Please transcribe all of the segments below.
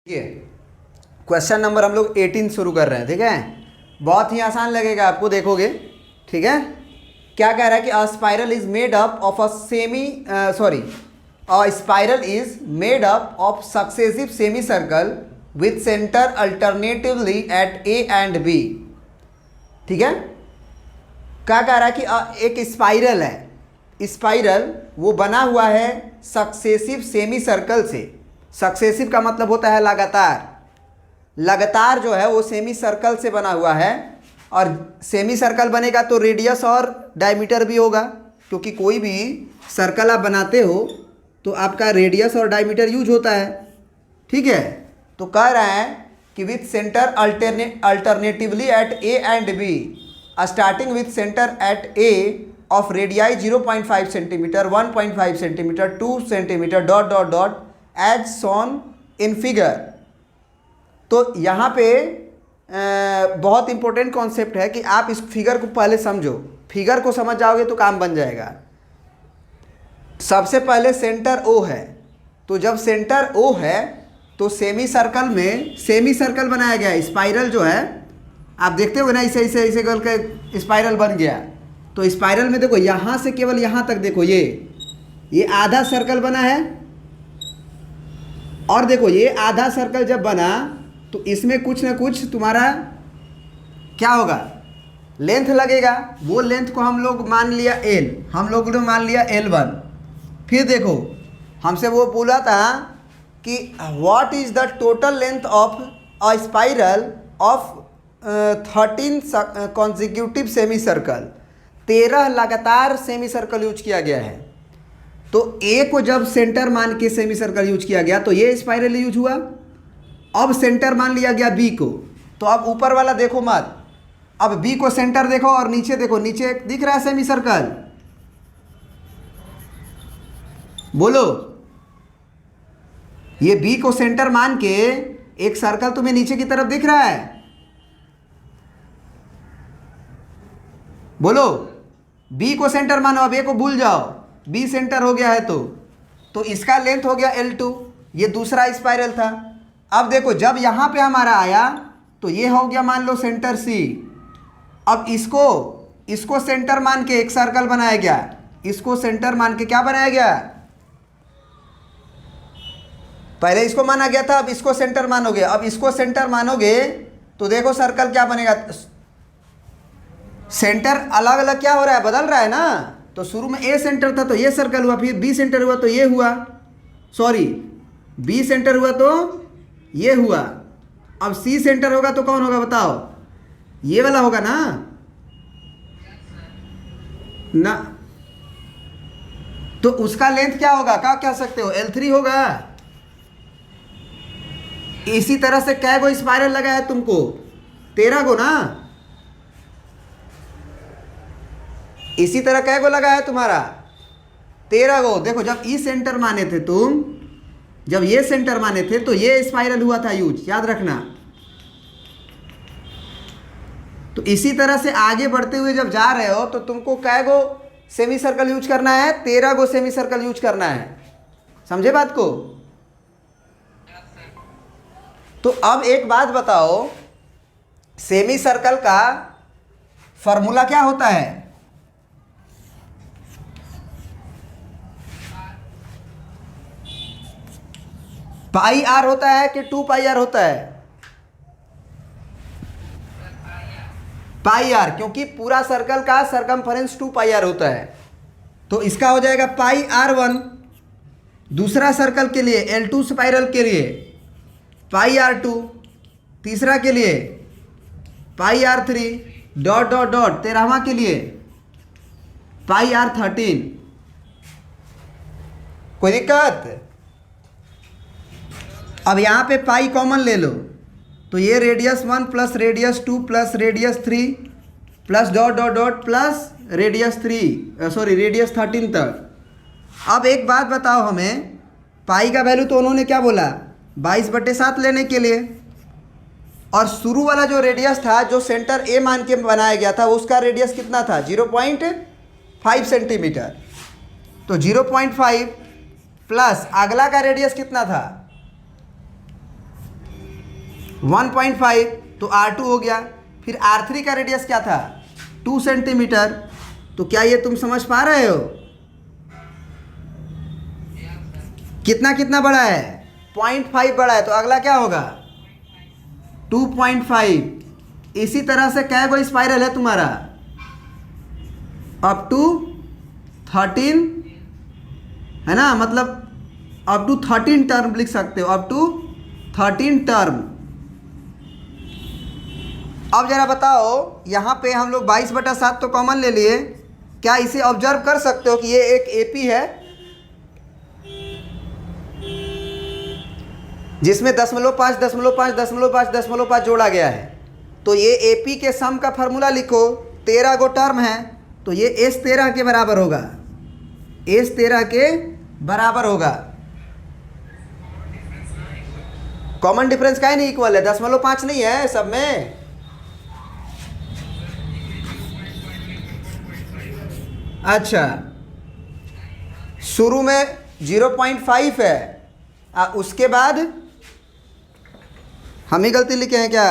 ठीक है, question number हम लोग 18 शुरू कर रहे हैं। ठीक है, बहुत ही आसान लगेगा आपको, देखोगे। ठीक है, क्या कह रहा है कि a spiral is made up of a spiral is made up of successive semi circle with centre alternatively at A and B. ठीक है, क्या कह रहा है कि एक स्पाइरल है, स्पाइरल वो बना हुआ है सक्सेसिव सेमी सर्कल से। सक्सेसिव का मतलब होता है लगातार, लगातार जो है वो सेमी सर्कल से बना हुआ है। और सेमी सर्कल बनेगा तो रेडियस और डायमीटर भी होगा, क्योंकि कोई भी सर्कल आप बनाते हो तो आपका रेडियस और डायमीटर यूज होता है। ठीक है, तो कह रहा है कि with centre alternatively at A and B, starting with centre at A of radii 0.5 centimetre, 1.5 centimetre, 2 centimetre dot dot dot as shown in figure. तो यहाँ पे बहुत इंपॉर्टेंट कॉन्सेप्ट है कि आप इस फिगर को पहले समझो। फिगर को समझ जाओगे तो काम बन जाएगा। सबसे पहले सेंटर ओ है, तो जब सेंटर ओ है तो सेमी सर्कल में सेमी सर्कल बनाया गया है। स्पाइरल जो है आप देखते हो ना, ऐसे ऐसे ऐसे करके स्पाइरल बन गया। तो स्पाइरल में देखो यहाँ से केवल यहाँ तक देखो, ये आधा सर्कल बना है। और देखो ये आधा सर्कल जब बना तो इसमें कुछ ना कुछ तुम्हारा क्या होगा, लेंथ लगेगा। वो लेंथ को हम लोग मान लिया L, हम लोग ने मान लिया L1। फिर देखो हमसे वो बोला था कि what is the total length of a spiral of 13 consecutive semi circle. 13 लगातार सेमी सर्कल यूज किया गया है। तो ए को जब सेंटर मान के सेमी सर्कल यूज किया गया तो ये स्पाइरल यूज हुआ। अब सेंटर मान लिया गया बी को, तो अब ऊपर वाला देखो मत, अब बी को सेंटर देखो और नीचे देखो, नीचे दिख रहा है सेमी सर्कल, बोलो। ये बी को सेंटर मान के एक सर्कल तुम्हें नीचे की तरफ दिख रहा है, बोलो। बी को सेंटर मानो, अब ए को भूल जाओ, बी सेंटर हो गया है तो इसका लेंथ हो गया L2। ये दूसरा स्पाइरल था। अब देखो जब यहाँ पे हमारा आया तो ये हो गया मान लो सेंटर C। अब इसको सेंटर मान के एक सर्कल बनाया गया, इसको सेंटर मान के क्या बनाया गया, पहले इसको माना गया था, अब इसको सेंटर मानोगे। अब इसको सेंटर मानोगे तो देखो सर्कल क्या बनेगा, सेंटर अलग अलग क्या हो रहा है, बदल रहा है ना। तो शुरू में ए सेंटर था तो ये सर्कल हुआ, फिर बी सेंटर हुआ तो ये हुआ, सॉरी बी सेंटर हुआ तो ये हुआ। अब सी सेंटर होगा तो कौन होगा बताओ, ये वाला होगा ना ना। तो उसका लेंथ क्या होगा, क्या कह सकते हो, L3 होगा। इसी तरह से कै गो स्पाइरल लगा है तुमको, 13 गो ना। इसी तरह कै गो लगा है तुम्हारा, 13 गो। देखो जब ई सेंटर माने थे तुम, जब ये सेंटर माने थे तो ये स्पाइरल हुआ था यूज, याद रखना। तो इसी तरह से आगे बढ़ते हुए जब जा रहे हो तो तुमको कै गो सेमी सर्कल यूज करना है, 13 गो सेमी सर्कल यूज करना है। समझे बात को। तो अब एक बात बताओ, सेमी सर्कल का फॉर्मूला क्या होता है, पाई आर होता है कि 2 पाई आर होता है, पाई आर, क्योंकि पूरा सर्कल का सरकमफेरेंस 2 पाई आर होता है। तो इसका हो जाएगा पाई R1। दूसरा सर्कल के लिए L2 स्पाइरल के लिए पाई R2, तीसरा के लिए पाई R3 डॉट डॉट डॉट, 13वां के लिए पाई R13। कोई दिक्कत। अब यहाँ पे पाई कॉमन ले लो तो ये radius 1 plus radius 2 plus radius 3 plus dot dot dot plus radius 13 तक। अब एक बात बताओ हमें, पाई का वैल्यू तो उन्होंने क्या बोला, 22/7 लेने के लिए। और शुरू वाला जो रेडियस था, जो सेंटर ए मान के बनाया गया था, उसका रेडियस कितना था, 0.5 सेंटीमीटर। तो 0.5 प्लस अगला का रेडियस कितना था, 1.5, तो R2 हो गया। फिर R3 का रेडियस क्या था 2 सेंटीमीटर। तो क्या ये तुम समझ पा रहे हो कितना कितना बड़ा है 0.5 बड़ा है, तो अगला क्या होगा 2.5। इसी तरह से क्या गो स्पाइरल है तुम्हारा अप टू 13 है ना, मतलब अप टू 13 टर्म लिख सकते हो, अप टू 13 टर्म। अब जरा बताओ यहाँ पे हम लोग 22/7 तो कॉमन ले लिए, क्या इसे ऑब्जर्व कर सकते हो कि ये एक एपी है जिसमें 0.5 0.5 0.5 0.5 जोड़ा गया है। तो ये एपी के सम का फार्मूला लिखो, 13 गो टर्म है, तो ये S13 के बराबर होगा, S13 के बराबर होगा। कॉमन डिफरेंस का ही नहीं इक्वल है, 0.5 नहीं है सब में। अच्छा, शुरू में 0.5 है, उसके बाद हम ही गलती लिखे हैं क्या?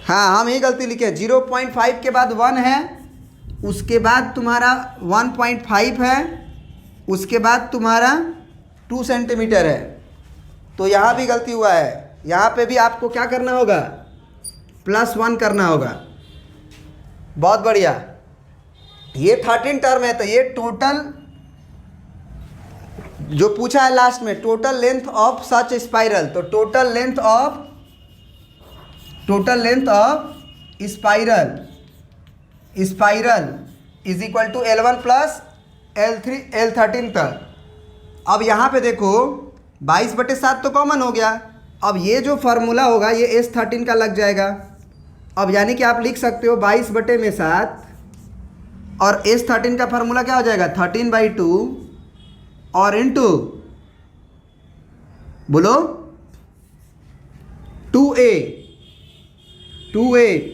हाँ, हम ही गलती लिखे हैं। 0.5 के बाद 1 है, उसके बाद तुम्हारा 1.5 है, उसके बाद तुम्हारा 2 सेंटीमीटर है। तो यहाँ भी गलती हुआ है, यहाँ पे भी आपको क्या करना होगा +1 करना होगा। बहुत बढ़िया। ये 13 टर्म है, तो ये टोटल जो पूछा है लास्ट में, total length of such spiral, तो total length of spiral is equal to L1 plus L13 तक। अब यहाँ पे देखो 22/7 तो कॉमन हो गया। अब ये जो फार्मूला होगा ये S13 का लग जाएगा। अब यानी कि आप लिख सकते हो 22/7 और S13 का फार्मूला क्या हो जाएगा 13/2 और इंटू बोलो 2a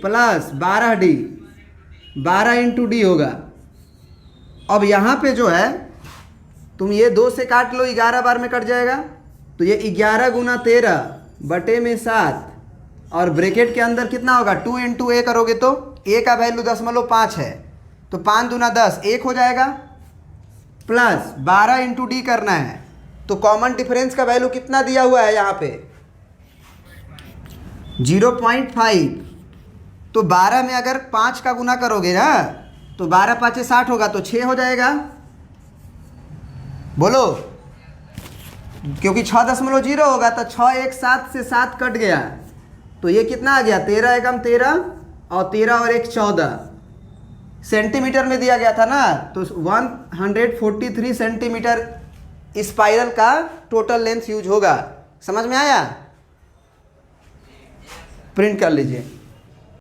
plus 12d, 12 into D होगा। अब यहाँ पे जो है तुम ये 2 से काट लो, 11 बार में कट जाएगा, तो ये 11 गुना 13/7 और ब्रैकेट के अंदर कितना होगा 2 इंटू a करोगे तो a का वैल्यू 0.5 है, तो 5 दूना 10, 1 हो जाएगा, प्लस 12 इंटू डी करना है। तो कॉमन डिफरेंस का वैल्यू कितना दिया हुआ है यहाँ पे 0.5। तो 12 में अगर 5 का गुना करोगे ना तो 12 5 60 होगा, तो 6 हो जाएगा। बोलो, क्योंकि 6.0 होगा तो 6 1 7 से 7 कट गया, तो ये कितना आ गया 13 एकम 13 और 13 और 1 14 सेंटीमीटर में दिया गया था ना, तो 143 सेंटीमीटर स्पाइरल का टोटल लेंथ यूज होगा। समझ में आया? प्रिंट कर लीजिए।